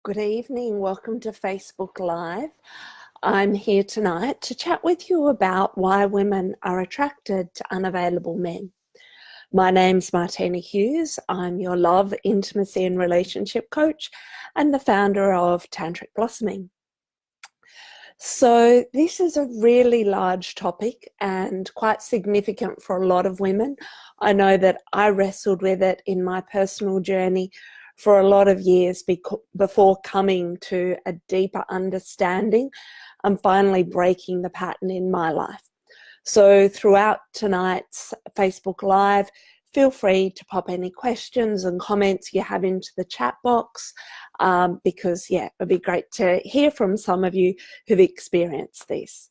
Good evening. Welcome to Facebook Live. I'm here tonight to chat with you about why women are attracted to unavailable men. My name's Martina Hughes. I'm your love, intimacy and relationship coach and the founder of Tantric Blossoming. So this is a really large topic and quite significant for a lot of women. I know that I wrestled with it in my personal journey for a lot of years before coming to a deeper understanding and finally breaking the pattern in my life. So throughout tonight's Facebook Live, feel free to pop any questions and comments you have into the chat box because, it'd be great to hear from some of you who've experienced this.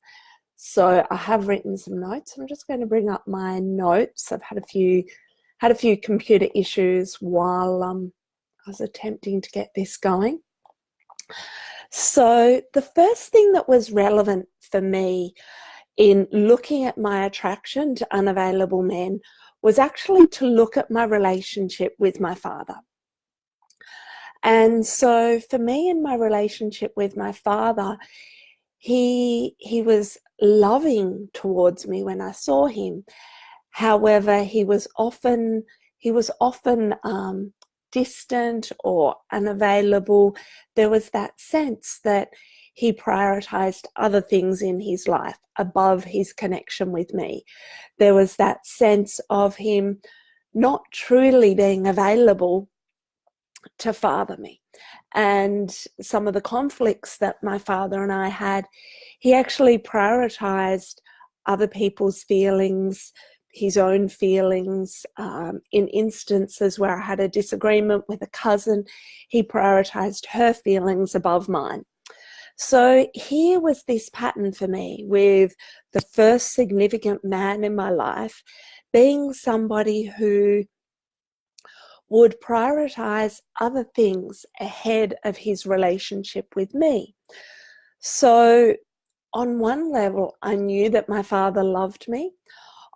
So I have written some notes. I'm just going to bring up my notes. I've had a few computer issues while I was attempting to get this going. So the first thing that was relevant for me in looking at my attraction to unavailable men was actually to look at my relationship with my father. And so for me in my relationship with my father, he was loving towards me when I saw him. However, he was often distant or unavailable. There was that sense that he prioritized other things in his life above his connection with me. There was that sense of him not truly being available to father me. And some of the conflicts that my father and I had, he actually prioritized other people's feelings, his own feelings. In instances where I had a disagreement with a cousin, he prioritized her feelings above mine. So here was this pattern for me with the first significant man in my life being somebody who would prioritize other things ahead of his relationship with me. So on one level, I knew that my father loved me.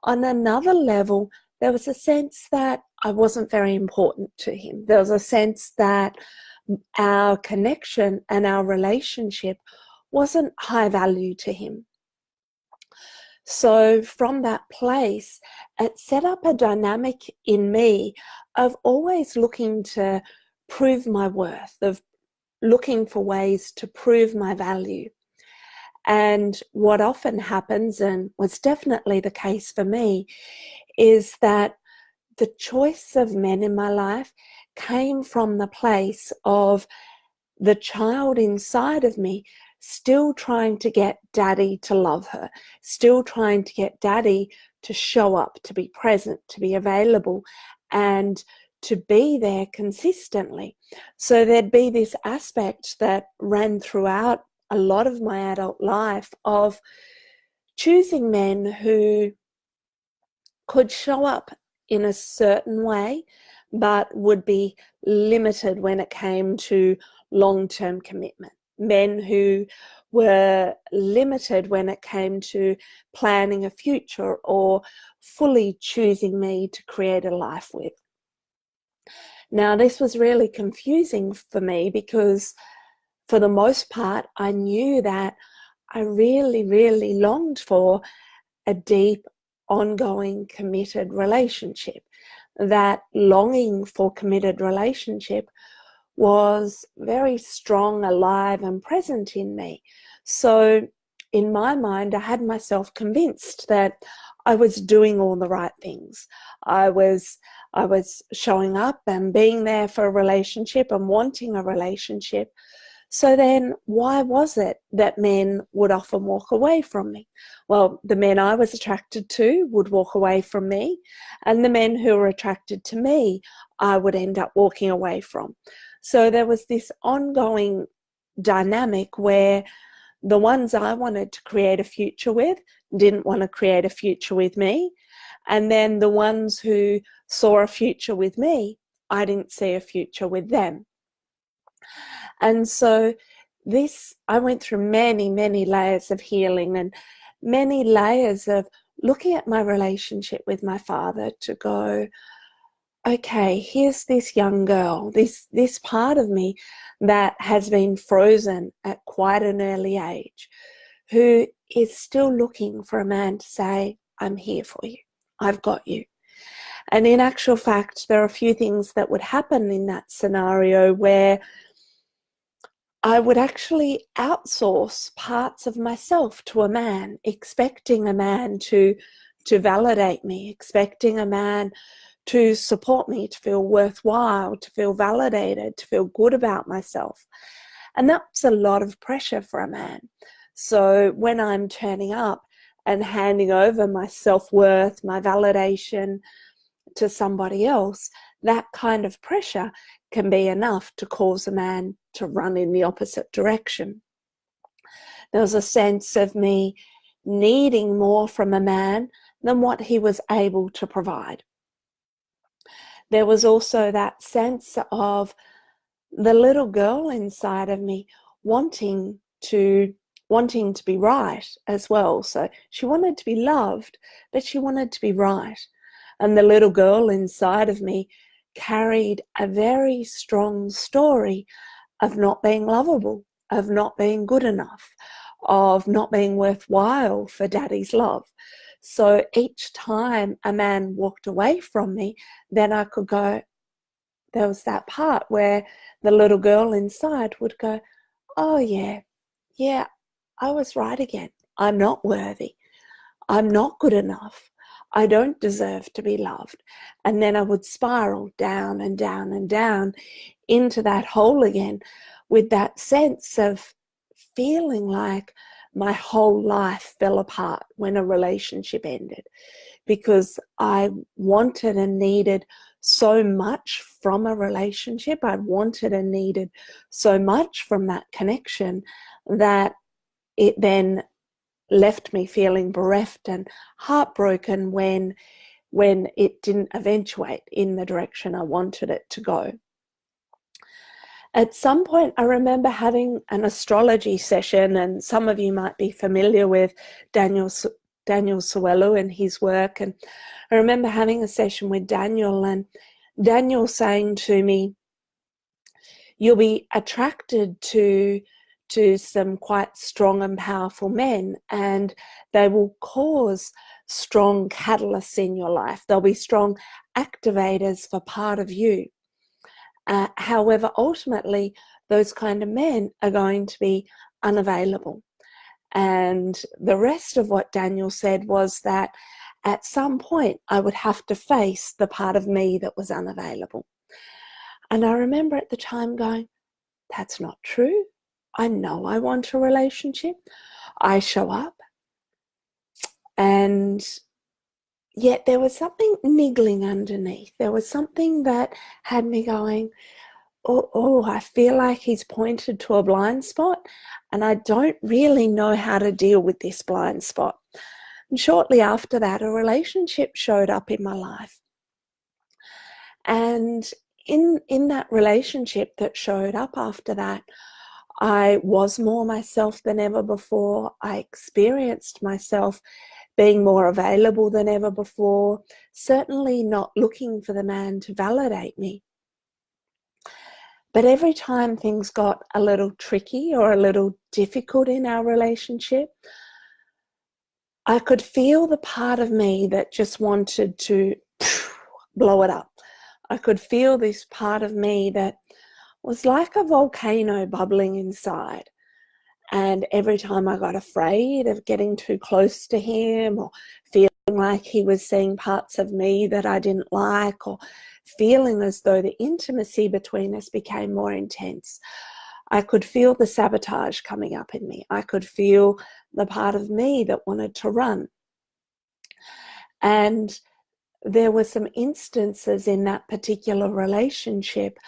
On another level, there was a sense that I wasn't very important to him. There was a sense that our connection and our relationship wasn't high value to him. So from that place, it set up a dynamic in me of always looking to prove my worth, of looking for ways to prove my value. And what often happens, and was definitely the case for me, is that the choice of men in my life came from the place of the child inside of me still trying to get daddy to love her, still trying to get daddy to show up, to be present, to be available, and to be there consistently. So there'd be this aspect that ran throughout a lot of my adult life of choosing men who could show up in a certain way, but would be limited when it came to long-term commitment. Men who were limited when it came to planning a future or fully choosing me to create a life with. Now, this was really confusing for me because for the most part, I knew that I really, really longed for a deep, ongoing, committed relationship. That longing for committed relationship was very strong, alive, and present in me. So in my mind, I had myself convinced that I was doing all the right things. I was showing up and being there for a relationship and wanting a relationship. So then why was it that men would often walk away from me? Well, the men I was attracted to would walk away from me, and the men who were attracted to me, I would end up walking away from. So there was this ongoing dynamic where the ones I wanted to create a future with didn't want to create a future with me. And then the ones who saw a future with me, I didn't see a future with them. And so I went through many, many layers of healing and many layers of looking at my relationship with my father to go, okay, here's this young girl, this part of me that has been frozen at quite an early age, who is still looking for a man to say, I'm here for you, I've got you. And in actual fact, there are a few things that would happen in that scenario where I would actually outsource parts of myself to a man, expecting a man to validate me, expecting a man to support me, to feel worthwhile, to feel validated, to feel good about myself. And that's a lot of pressure for a man. So when I'm turning up and handing over my self-worth, my validation to somebody else, that kind of pressure can be enough to cause a man to run in the opposite direction. There was a sense of me needing more from a man than what he was able to provide. There was also that sense of the little girl inside of me wanting to be right as well. So she wanted to be loved, but she wanted to be right. And the little girl inside of me carried a very strong story of not being lovable, of not being good enough, of not being worthwhile for daddy's love. So each time a man walked away from me, then I could go, there was that part where the little girl inside would go, oh yeah, I was right again. I'm not worthy. I'm not good enough. I don't deserve to be loved. And then I would spiral down and down and down into that hole again, with that sense of feeling like my whole life fell apart when a relationship ended, because I wanted and needed so much from a relationship. I wanted and needed so much from that connection that it then left me feeling bereft and heartbroken when it didn't eventuate in the direction I wanted it to go. At some point, I remember having an astrology session, and some of you might be familiar with Daniel Suelu and his work. And I remember having a session with Daniel, and Daniel saying to me, you'll be attracted to some quite strong and powerful men, and they will cause strong catalysts in your life. They'll be strong activators for part of you. However, ultimately, those kind of men are going to be unavailable. And the rest of what Daniel said was that at some point I would have to face the part of me that was unavailable. And I remember at the time going, that's not true. I know I want a relationship. I show up. And yet there was something niggling underneath. There was something that had me going, oh, I feel like he's pointed to a blind spot, and I don't really know how to deal with this blind spot. And shortly after that, a relationship showed up in my life. And in that relationship that showed up after that, I was more myself than ever before. I experienced myself being more available than ever before, certainly not looking for the man to validate me. But every time things got a little tricky or a little difficult in our relationship, I could feel the part of me that just wanted to blow it up. I could feel this part of me that was like a volcano bubbling inside. And every time I got afraid of getting too close to him, or feeling like he was seeing parts of me that I didn't like, or feeling as though the intimacy between us became more intense, I could feel the sabotage coming up in me. I could feel the part of me that wanted to run. And there were some instances in that particular relationship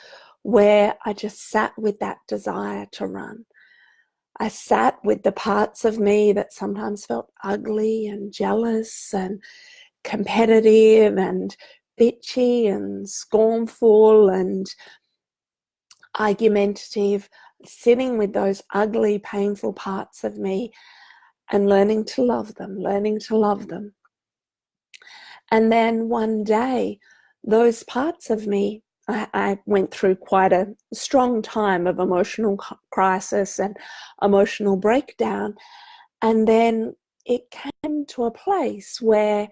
where I just sat with that desire to run. I sat with the parts of me that sometimes felt ugly and jealous and competitive and bitchy and scornful and argumentative, sitting with those ugly, painful parts of me and learning to love them. And then one day, those parts of me, I went through quite a strong time of emotional crisis and emotional breakdown. And then it came to a place where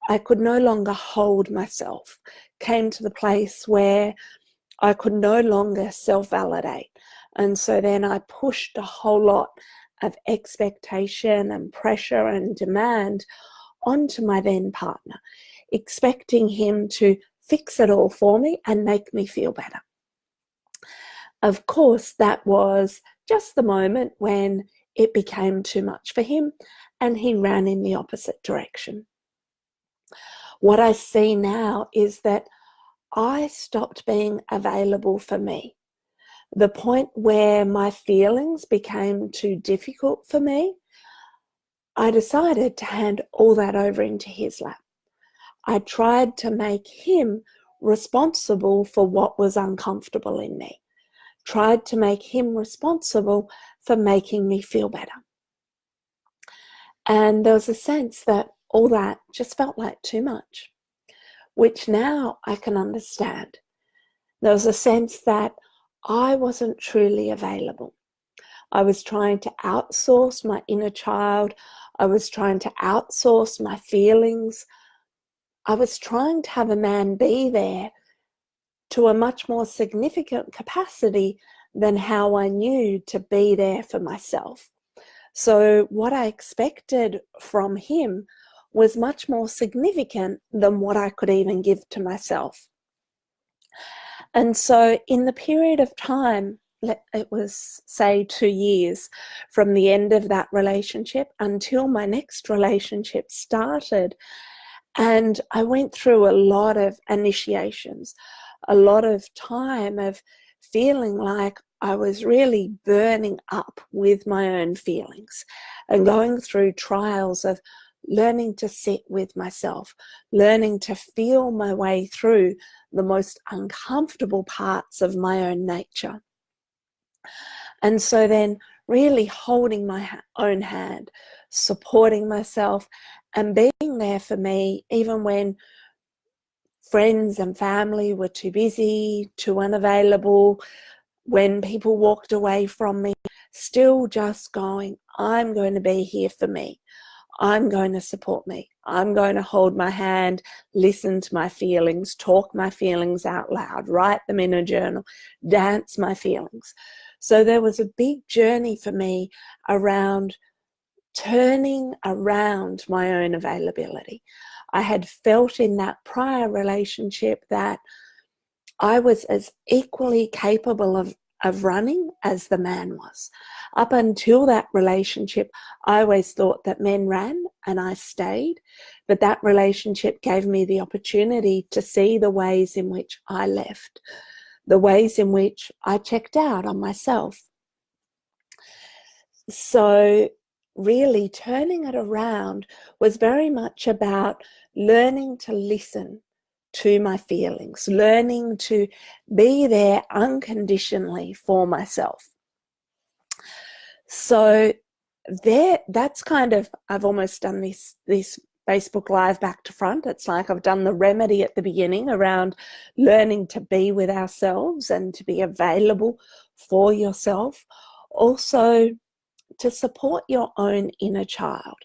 I could no longer hold myself, came to the place where I could no longer self-validate. And so then I pushed a whole lot of expectation and pressure and demand onto my then partner, expecting him to fix it all for me and make me feel better. Of course, that was just the moment when it became too much for him and he ran in the opposite direction. What I see now is that I stopped being available for me. The point where my feelings became too difficult for me, I decided to hand all that over into his lap. I tried to make him responsible for what was uncomfortable in me, tried to make him responsible for making me feel better. And there was a sense that all that just felt like too much, which now I can understand. There was a sense that I wasn't truly available. I was trying to outsource my inner child. I was trying to outsource my feelings. I was trying to have a man be there to a much more significant capacity than how I knew to be there for myself. So what I expected from him was much more significant than what I could even give to myself. And so in the period of time, it was, say, 2 years from the end of that relationship until my next relationship started. And I went through a lot of initiations, a lot of time of feeling like I was really burning up with my own feelings and going through trials of learning to sit with myself, learning to feel my way through the most uncomfortable parts of my own nature. And so then really holding my own hand, supporting myself and being there for me, even when friends and family were too busy, too unavailable, when people walked away from me, still just going, I'm going to be here for me. I'm going to support me. I'm going to hold my hand, listen to my feelings, talk my feelings out loud, write them in a journal, dance my feelings. So there was a big journey for me around turning around my own availability. I had felt in that prior relationship that I was as equally capable of running as the man was. Up until that relationship, I always thought that men ran and I stayed, but that relationship gave me the opportunity to see the ways in which I left, the ways in which I checked out on myself. So really turning it around was very much about learning to listen to my feelings, learning to be there unconditionally for myself. So that's kind of, I've almost done this Facebook Live back to front. It's like I've done the remedy at the beginning around learning to be with ourselves and to be available for yourself. Also, to support your own inner child.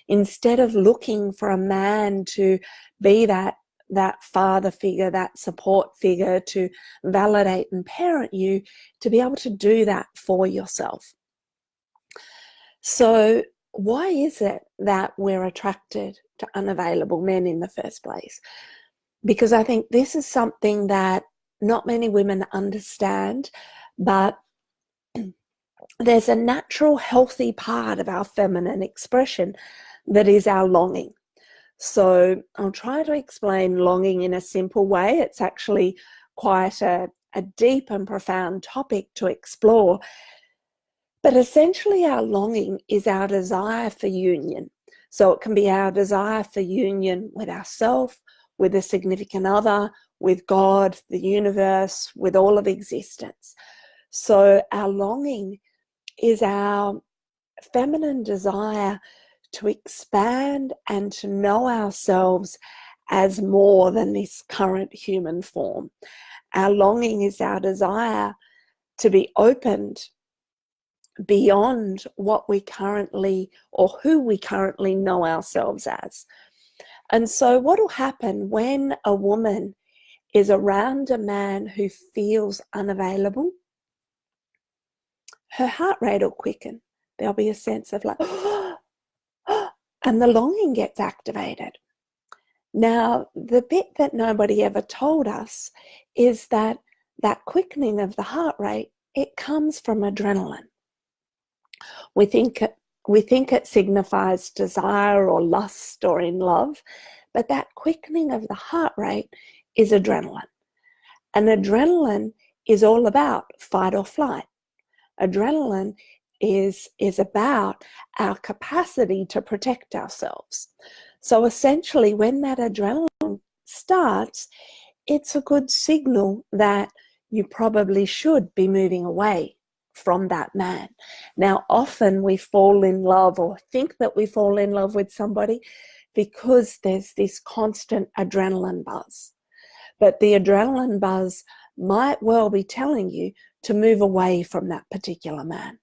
Instead of looking for a man to be that father figure, that support figure to validate and parent you, to be able to do that for yourself. So why is it that we're attracted to unavailable men in the first place? Because I think this is something that not many women understand, but there's a natural, healthy part of our feminine expression that is our longing. So I'll try to explain longing in a simple way. It's actually quite a deep and profound topic to explore. But essentially our longing is our desire for union. So it can be our desire for union with ourselves, with a significant other, with God, the universe, with all of existence. So our longing is our feminine desire to expand and to know ourselves as more than this current human form. Our longing is our desire to be opened beyond what we currently, or who we currently know ourselves as. And so what will happen when a woman is around a man who feels unavailable? Her heart rate will quicken. There'll be a sense of like, and the longing gets activated. Now, the bit that nobody ever told us is that that quickening of the heart rate, it comes from adrenaline. We think it signifies desire or lust or in love, but that quickening of the heart rate is adrenaline. And adrenaline is all about fight or flight. Adrenaline is about our capacity to protect ourselves. So essentially, when that adrenaline starts, it's a good signal that you probably should be moving away from that man. Now, often we fall in love or think that we fall in love with somebody because there's this constant adrenaline buzz. But the adrenaline buzz might well be telling you to move away from that particular man.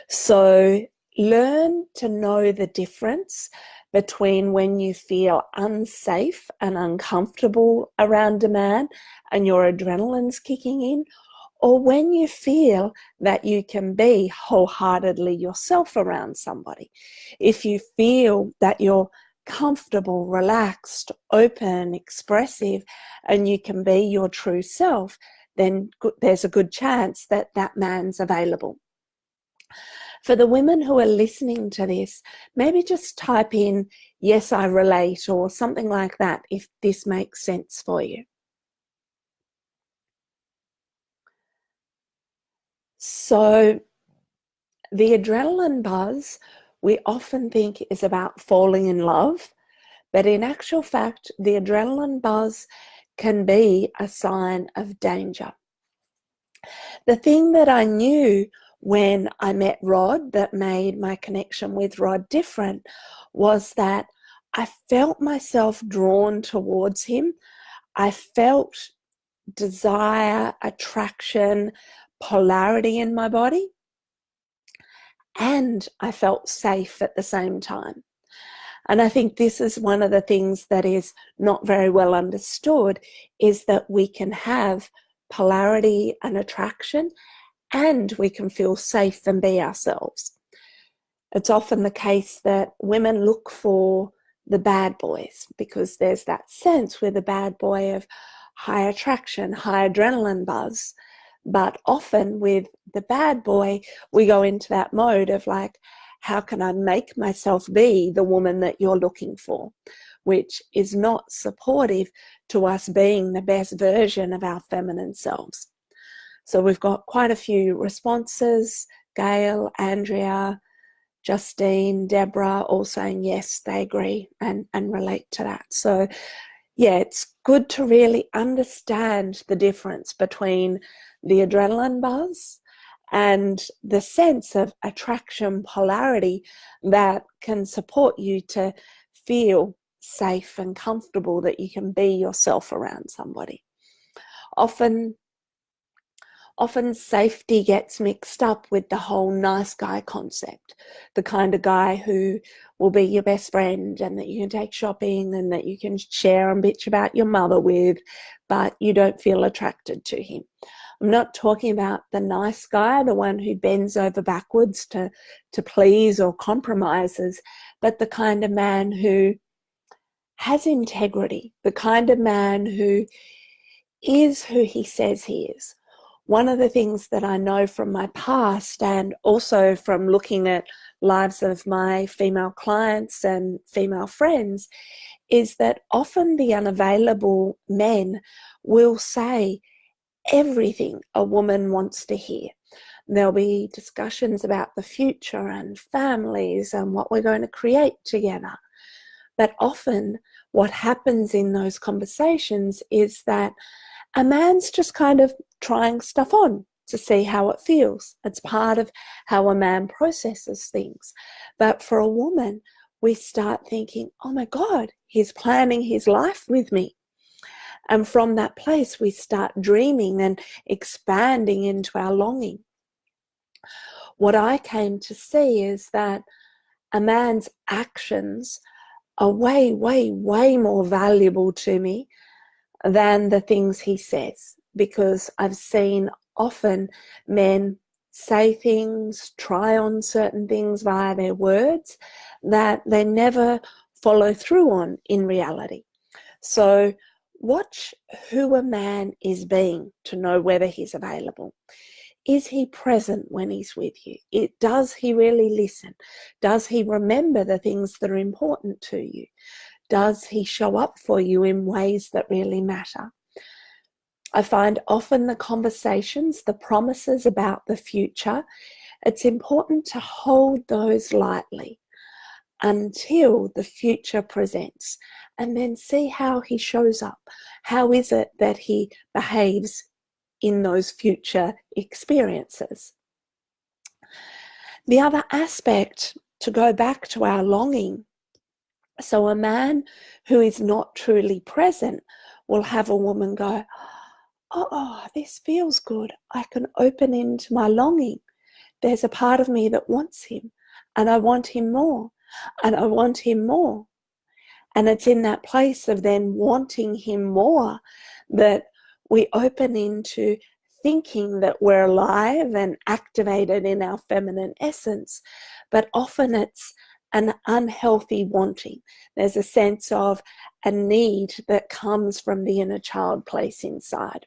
So learn to know the difference between when you feel unsafe and uncomfortable around a man and your adrenaline's kicking in, or when you feel that you can be wholeheartedly yourself around somebody. If you feel that you're comfortable, relaxed, open, expressive, and you can be your true self, then there's a good chance that that man's available. For the women who are listening to this, maybe just type in, yes, I relate, or something like that, if this makes sense for you. So the adrenaline buzz, we often think is about falling in love, but in actual fact, the adrenaline buzz can be a sign of danger. The thing that I knew when I met Rod that made my connection with Rod different was that I felt myself drawn towards him. I felt desire, attraction, polarity in my body, and I felt safe at the same time. And I think this is one of the things that is not very well understood, is that we can have polarity and attraction, and we can feel safe and be ourselves. It's often the case that women look for the bad boys because there's that sense with the bad boy of high attraction, high adrenaline buzz. But often with the bad boy, we go into that mode of like, how can I make myself be the woman that you're looking for? Which is not supportive to us being the best version of our feminine selves. So we've got quite a few responses. Gail, Andrea, Justine, Deborah, all saying yes, they agree and relate to that. So yeah, it's good to really understand the difference between the adrenaline buzz and the sense of attraction, polarity that can support you to feel safe and comfortable, that you can be yourself around somebody. Often safety gets mixed up with the whole nice guy concept, the kind of guy who will be your best friend and that you can take shopping and that you can share and bitch about your mother with, but you don't feel attracted to him. I'm not talking about the nice guy, the one who bends over backwards to please or compromises, but the kind of man who has integrity, the kind of man who is who he says he is. One of the things that I know from my past and also from looking at lives of my female clients and female friends is that often the unavailable men will say everything a woman wants to hear. There'll be discussions about the future and families and what we're going to create together. But often what happens in those conversations is that a man's just kind of trying stuff on to see how it feels. It's part of how a man processes things. But for a woman, we start thinking, oh my God, he's planning his life with me. And from that place, we start dreaming and expanding into our longing. What I came to see is that a man's actions are way, way, way more valuable to me than the things he says, because I've seen often men say things, try on certain things via their words that they never follow through on in reality. So watch who a man is being to know whether he's available. Is he present when he's with you? Does he really listen? Does he remember the things that are important to you? Does he show up for you in ways that really matter? I find often the conversations, the promises about the future, it's important to hold those lightly until the future presents, and then see how he shows up. How is it that he behaves in those future experiences? The other aspect, to go back to our longing, so a man who is not truly present will have a woman go, oh, this feels good. I can open into my longing. There's a part of me that wants him, and I want him more, and I want him more. And it's in that place of then wanting him more that we open into thinking that we're alive and activated in our feminine essence. But often it's an unhealthy wanting. There's a sense of a need that comes from the inner child place inside.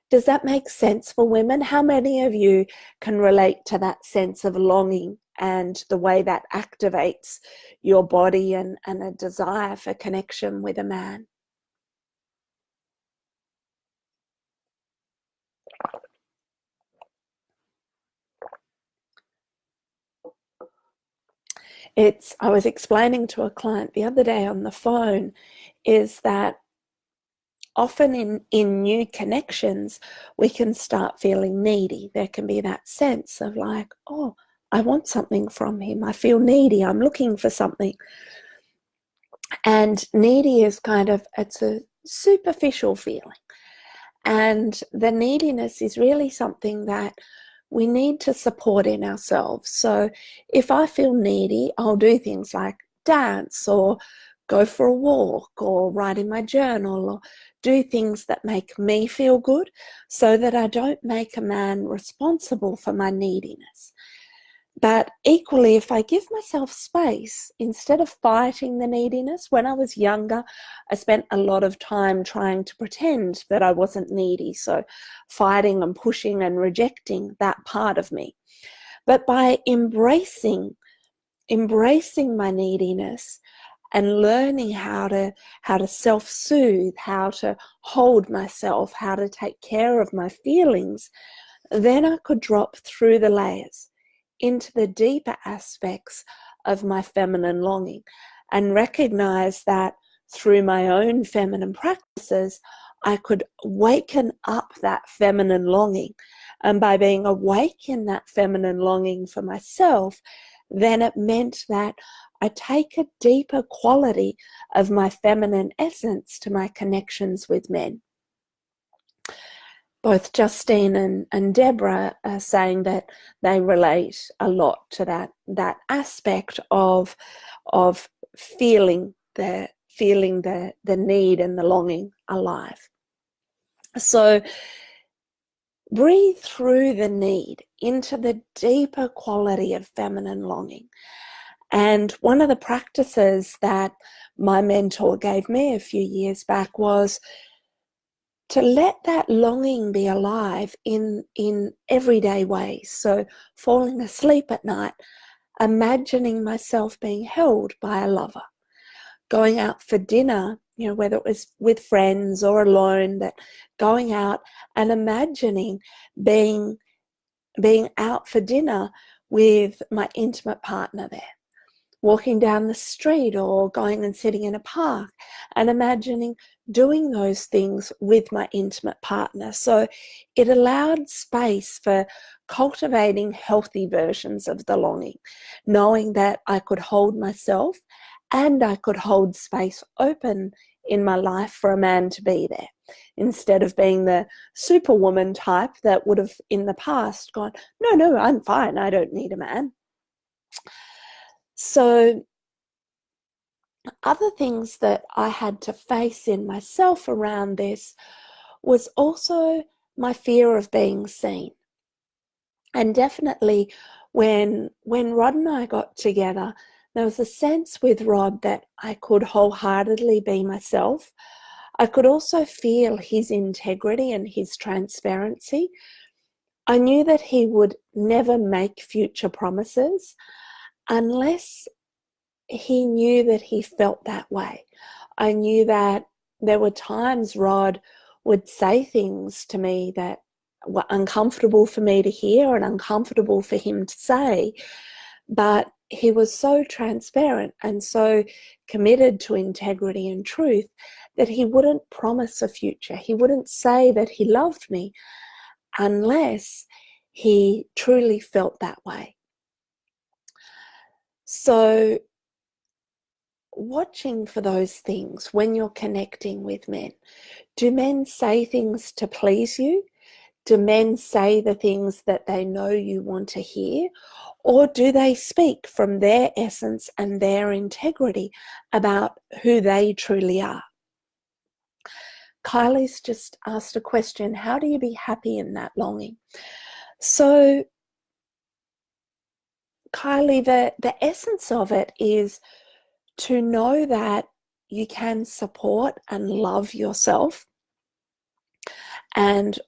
Does that make sense for women? How many of you can relate to that sense of longing and the way that activates your body and a desire for connection with a man? I was explaining to a client the other day on the phone, is that often in new connections, we can start feeling needy. There can be that sense of like, oh, I want something from him. I feel needy. I'm looking for something. And needy is it's a superficial feeling. And the neediness is really something that we need to support in ourselves. So if I feel needy, I'll do things like dance or go for a walk or write in my journal or do things that make me feel good so that I don't make a man responsible for my neediness. But equally, if I give myself space, instead of fighting the neediness, when I was younger, I spent a lot of time trying to pretend that I wasn't needy. So fighting and pushing and rejecting that part of me. But by embracing my neediness and learning how to self-soothe, how to hold myself, how to take care of my feelings, then I could drop through the layers into the deeper aspects of my feminine longing and recognize that through my own feminine practices, I could waken up that feminine longing. And by being awake in that feminine longing for myself, then it meant that I take a deeper quality of my feminine essence to my connections with men. Both Justine and Deborah are saying that they relate a lot to that aspect of feeling the need and the longing alive. So breathe through the need into the deeper quality of feminine longing. And one of the practices that my mentor gave me a few years back was to let that longing be alive in everyday ways. So falling asleep at night, imagining myself being held by a lover, going out for dinner, whether it was with friends or alone, that going out and imagining being out for dinner with my intimate partner there, walking down the street or going and sitting in a park, and imagining doing those things with my intimate partner. So it allowed space for cultivating healthy versions of the longing, knowing that I could hold myself and I could hold space open in my life for a man to be there, instead of being the superwoman type that would have in the past gone, no, I'm fine, I don't need a man. So other things that I had to face in myself around this was also my fear of being seen. And definitely when Rod and I got together, there was a sense with Rod that I could wholeheartedly be myself. I could also feel his integrity and his transparency. I knew that he would never make future promises unless he knew that he felt that way. I knew that there were times Rod would say things to me that were uncomfortable for me to hear and uncomfortable for him to say, but he was so transparent and so committed to integrity and truth that he wouldn't promise a future. He wouldn't say that he loved me unless he truly felt that way. So watching for those things when you're connecting with men. Do men say things to please you? Do men say the things that they know you want to hear? Or do they speak from their essence and their integrity about who they truly are? Kylie's just asked a question, how do you be happy in that longing? So, Kylie, the essence of it is to know that you can support and love yourself. And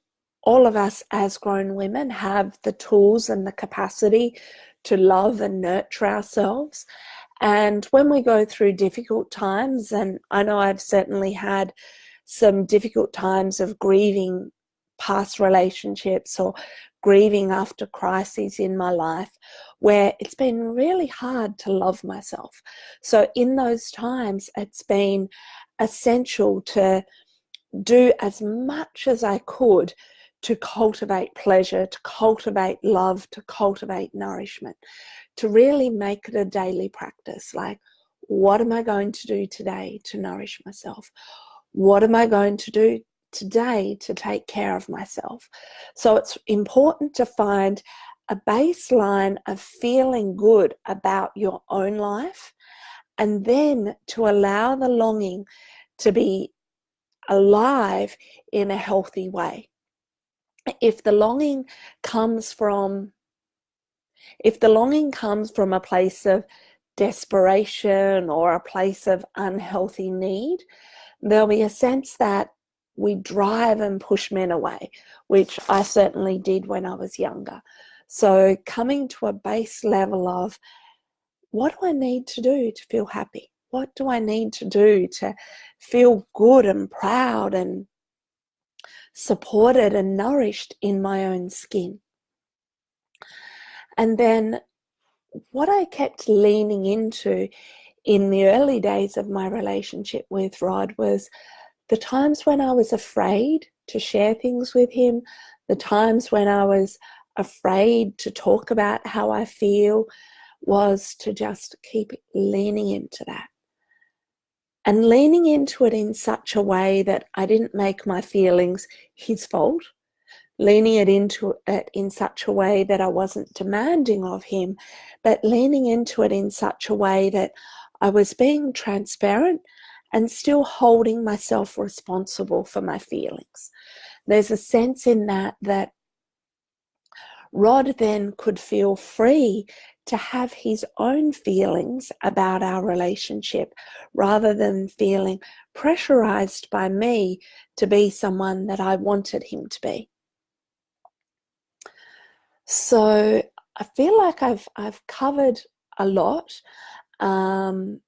all of us as grown women have the tools and the capacity to love and nurture ourselves. And when we go through difficult times, and I know I've certainly had some difficult times of grieving past relationships or grieving after crises in my life, where it's been really hard to love myself. So in those times, it's been essential to do as much as I could to cultivate pleasure, to cultivate love, to cultivate nourishment, to really make it a daily practice. Like, what am I going to do today to nourish myself? What am I going to do today to take care of myself? So it's important to find a baseline of feeling good about your own life, and then to allow the longing to be alive in a healthy way. If the longing comes from a place of desperation or a place of unhealthy need, there'll be a sense that we drive and push men away, which I certainly did when I was younger. So coming to a base level of, what do I need to do to feel happy? What do I need to do to feel good and proud and supported and nourished in my own skin? And then what I kept leaning into in the early days of my relationship with Rod was the times when I was afraid to share things with him, the times when I was afraid to talk about how I feel, was to just keep leaning into that. And leaning into it in such a way that I didn't make my feelings his fault, leaning it into it in such a way that I wasn't demanding of him, but leaning into it in such a way that I was being transparent and still holding myself responsible for my feelings. There's a sense in that Rod then could feel free to have his own feelings about our relationship, rather than feeling pressurized by me to be someone that I wanted him to be. So I feel like I've covered a lot. I'm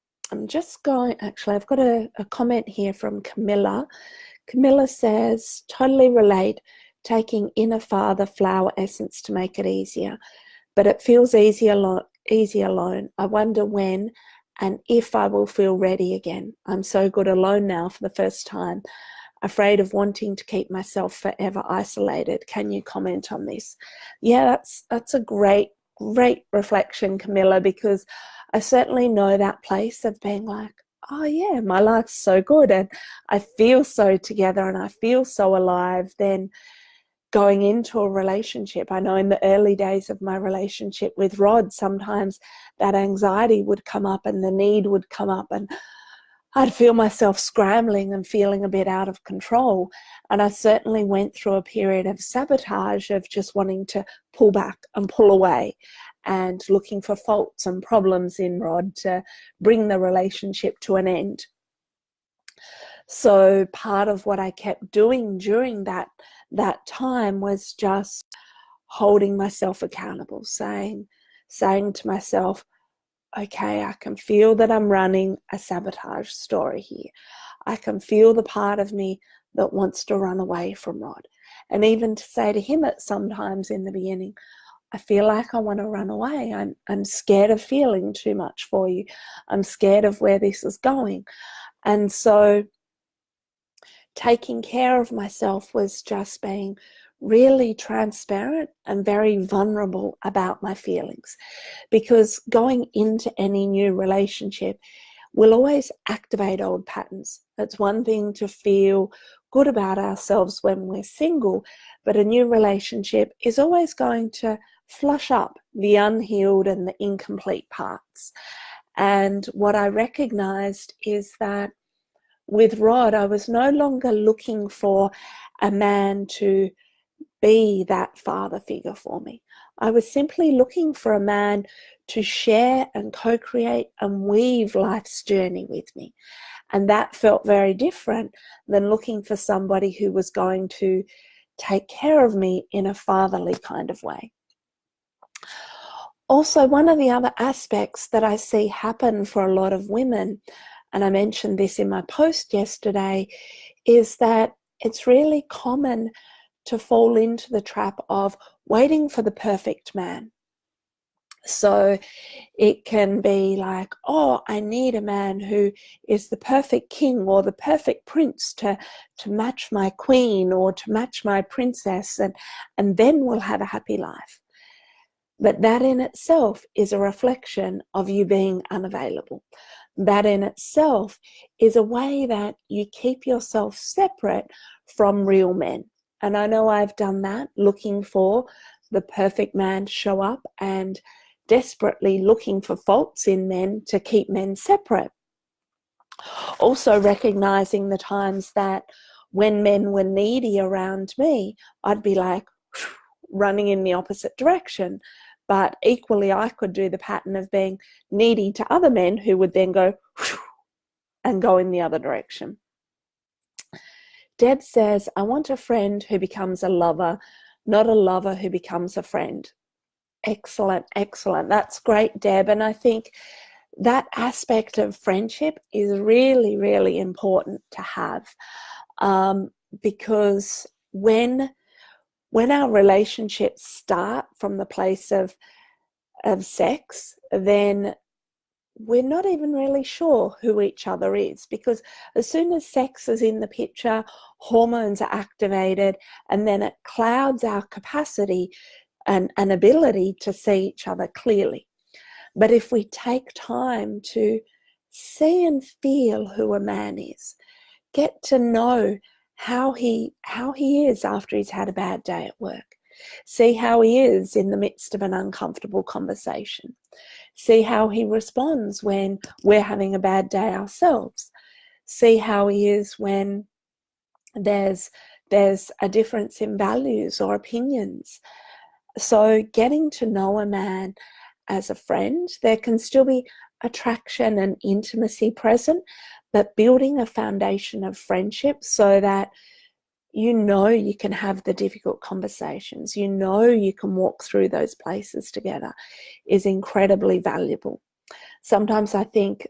just going, actually, I've got a comment here from Camilla. Camilla says, totally relate, taking inner father flower essence to make it easier. But it feels easier easy alone. I wonder when and if I will feel ready again. I'm so good alone now for the first time. Afraid of wanting to keep myself forever isolated. Can you comment on this? Yeah, that's a great reflection, Camilla, because I certainly know that place of being like, oh yeah, my life's so good and I feel so together and I feel so alive. Then going into a relationship, I know in the early days of my relationship with Rod, sometimes that anxiety would come up and the need would come up, and I'd feel myself scrambling and feeling a bit out of control. And I certainly went through a period of sabotage, of just wanting to pull back and pull away and looking for faults and problems in Rod to bring the relationship to an end. So part of what I kept doing during that time was just holding myself accountable, saying to myself, okay, I can feel that I'm running a sabotage story here. I can feel the part of me that wants to run away from Rod. And even to say to him at sometimes in the beginning, I feel like I want to run away. I'm scared of feeling too much for you. I'm scared of where this is going. And so taking care of myself was just being really transparent and very vulnerable about my feelings, because going into any new relationship will always activate old patterns. It's one thing to feel good about ourselves when we're single, but a new relationship is always going to flush up the unhealed and the incomplete parts. And what I recognized is that with Rod, I was no longer looking for a man to be that father figure for me. I was simply looking for a man to share and co-create and weave life's journey with me. And that felt very different than looking for somebody who was going to take care of me in a fatherly kind of way. Also, one of the other aspects that I see happen for a lot of women, and I mentioned this in my post yesterday, is that it's really common to fall into the trap of waiting for the perfect man. So it can be like, oh, I need a man who is the perfect king or the perfect prince to match my queen or to match my princess, and then we'll have a happy life. But that in itself is a reflection of you being unavailable. That in itself is a way that you keep yourself separate from real men. And I know I've done that, looking for the perfect man to show up and desperately looking for faults in men to keep men separate. Also recognizing the times that when men were needy around me, I'd be like running in the opposite direction. But equally, I could do the pattern of being needy to other men who would then go and go in the other direction. Deb says, I want a friend who becomes a lover, not a lover who becomes a friend. Excellent, excellent. That's great, Deb. And I think that aspect of friendship is really, really important to have, because when our relationships start from the place of sex, then we're not even really sure who each other is, because as soon as sex is in the picture, hormones are activated, and then it clouds our capacity and ability to see each other clearly. But if we take time to see and feel who a man is, get to know how he is after he's had a bad day at work, see how he is in the midst of an uncomfortable conversation, see how he responds when we're having a bad day ourselves, see how he is when there's a difference in values or opinions. So getting to know a man as a friend, there can still be attraction and intimacy present, but building a foundation of friendship so that you know you can have the difficult conversations, you know you can walk through those places together, is incredibly valuable. Sometimes I think,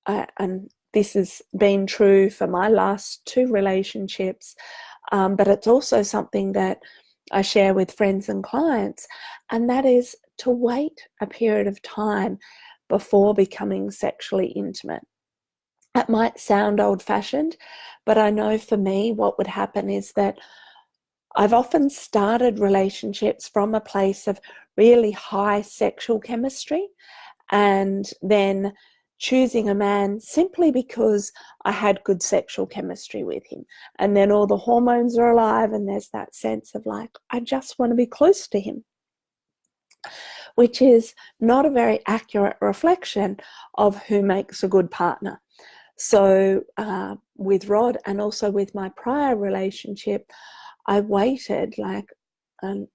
and this has been true for my last 2 relationships, but it's also something that I share with friends and clients, and that is to wait a period of time before becoming sexually intimate. It might sound old-fashioned, but I know for me what would happen is that I've often started relationships from a place of really high sexual chemistry, and then choosing a man simply because I had good sexual chemistry with him. And then all the hormones are alive and there's that sense of like, I just want to be close to him, which is not a very accurate reflection of who makes a good partner. So with Rod and also with my prior relationship, I waited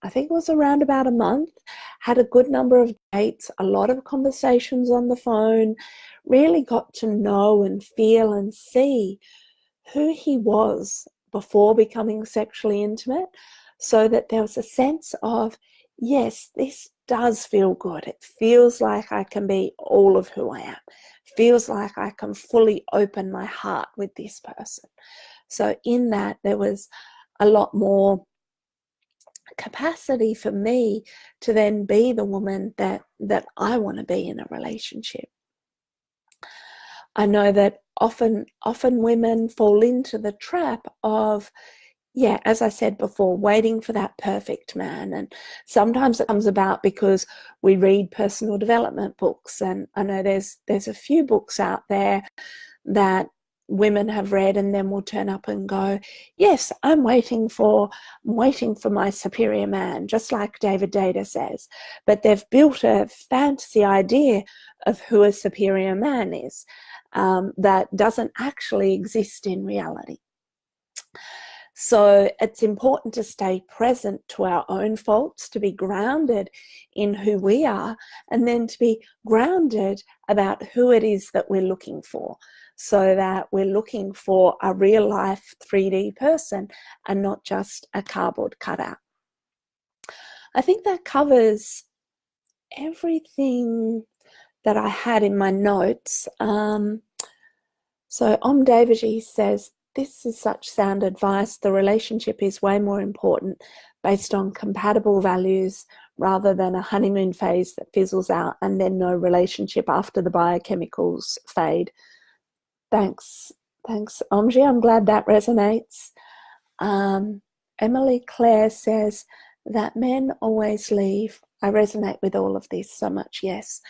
I think it was around about a month, had a good number of dates, a lot of conversations on the phone, really got to know and feel and see who he was before becoming sexually intimate, so that there was a sense of, yes, this does feel good. It feels like I can be all of who I am. It feels like I can fully open my heart with this person. So in that, there was a lot more capacity for me to then be the woman that I want to be in a relationship. I know that often women fall into the trap of, yeah, as I said before, waiting for that perfect man. And sometimes it comes about because we read personal development books. And I know there's a few books out there that women have read and then will turn up and go, yes, I'm waiting for my superior man, just like David Data says. But they've built a fantasy idea of who a superior man is that doesn't actually exist in reality. So it's important to stay present to our own faults, to be grounded in who we are, and then to be grounded about who it is that we're looking for, so that we're looking for a real life 3D person and not just a cardboard cutout. I think that covers everything that I had in my notes. So Davidji says, this is such sound advice. The relationship is way more important based on compatible values rather than a honeymoon phase that fizzles out and then no relationship after the biochemicals fade. Thanks, Omji. I'm glad that resonates. Emily Claire says that men always leave. I resonate with all of this so much, yes.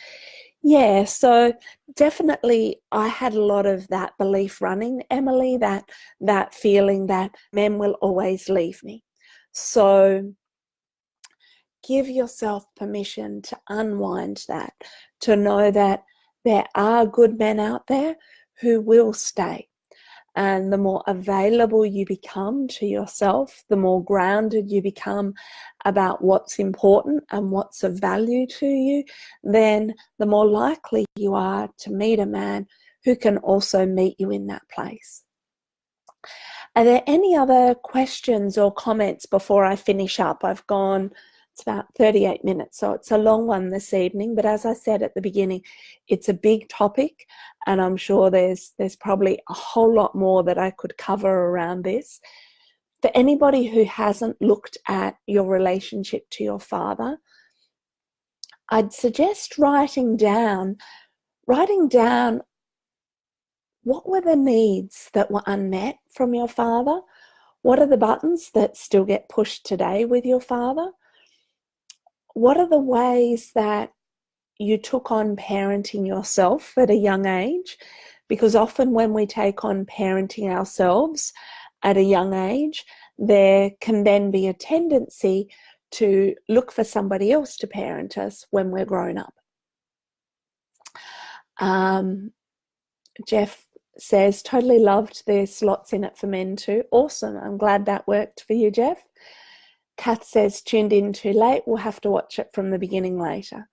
Yeah, so definitely I had a lot of that belief running, Emily, that feeling that men will always leave me. So give yourself permission to unwind that, to know that there are good men out there who will stay. And the more available you become to yourself, the more grounded you become about what's important and what's of value to you, then the more likely you are to meet a man who can also meet you in that place. Are there any other questions or comments before I finish up? It's about 38 minutes, so it's a long one this evening, but as I said at the beginning, it's a big topic, and I'm sure there's probably a whole lot more that I could cover around this. For anybody who hasn't looked at your relationship to your father, I'd suggest writing down what were the needs that were unmet from your father? What are the buttons that still get pushed today with your father? What are the ways that you took on parenting yourself at a young age? Because often when we take on parenting ourselves at a young age, there can then be a tendency to look for somebody else to parent us when we're grown up. Jeff says, totally loved this, lots in it for men too. Awesome, I'm glad that worked for you, Jeff. Kath says, tuned in too late, we'll have to watch it from the beginning later.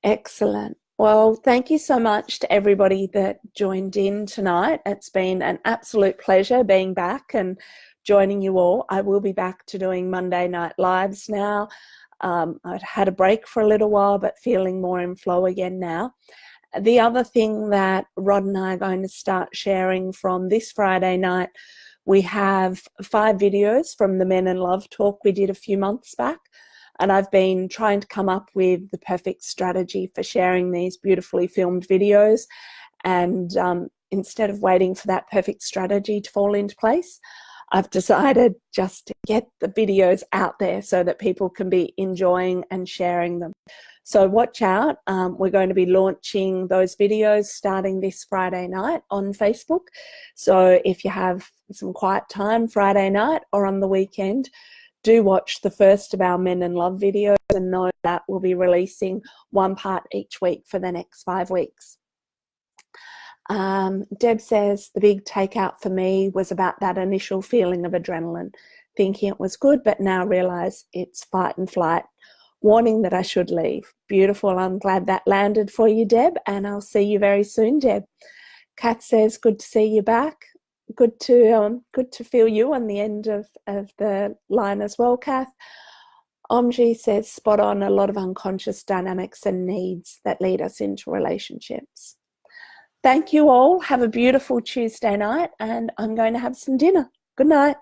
Excellent. Well, thank you so much to everybody that joined in tonight. It's been an absolute pleasure being back and joining you all. I will be back to doing Monday night lives now. I'd had a break for a little while, but feeling more in flow again now. The other thing that Rod and I are going to start sharing from this Friday night, we have 5 videos from the Men in Love talk we did a few months back. and I've been trying to come up with the perfect strategy for sharing these beautifully filmed videos. And instead of waiting for that perfect strategy to fall into place, I've decided just to get the videos out there so that people can be enjoying and sharing them. So watch out. We're going to be launching those videos starting this Friday night on Facebook. So if you have some quiet time Friday night or on the weekend, do watch the first of our Men in Love videos, and know that we'll be releasing one part each week for the next 5 weeks. Deb says the big takeout for me was about that initial feeling of adrenaline, thinking it was good, but now realize it's fight and flight, warning that I should leave. Beautiful. I'm glad that landed for you, Deb, and I'll see you very soon, Deb. Kat says, good to see you back. Good to feel you on the end of the line as well, Kath. Omji says, spot on, a lot of unconscious dynamics and needs that lead us into relationships. Thank you all. Have a beautiful Tuesday night, and I'm going to have some dinner. Good night.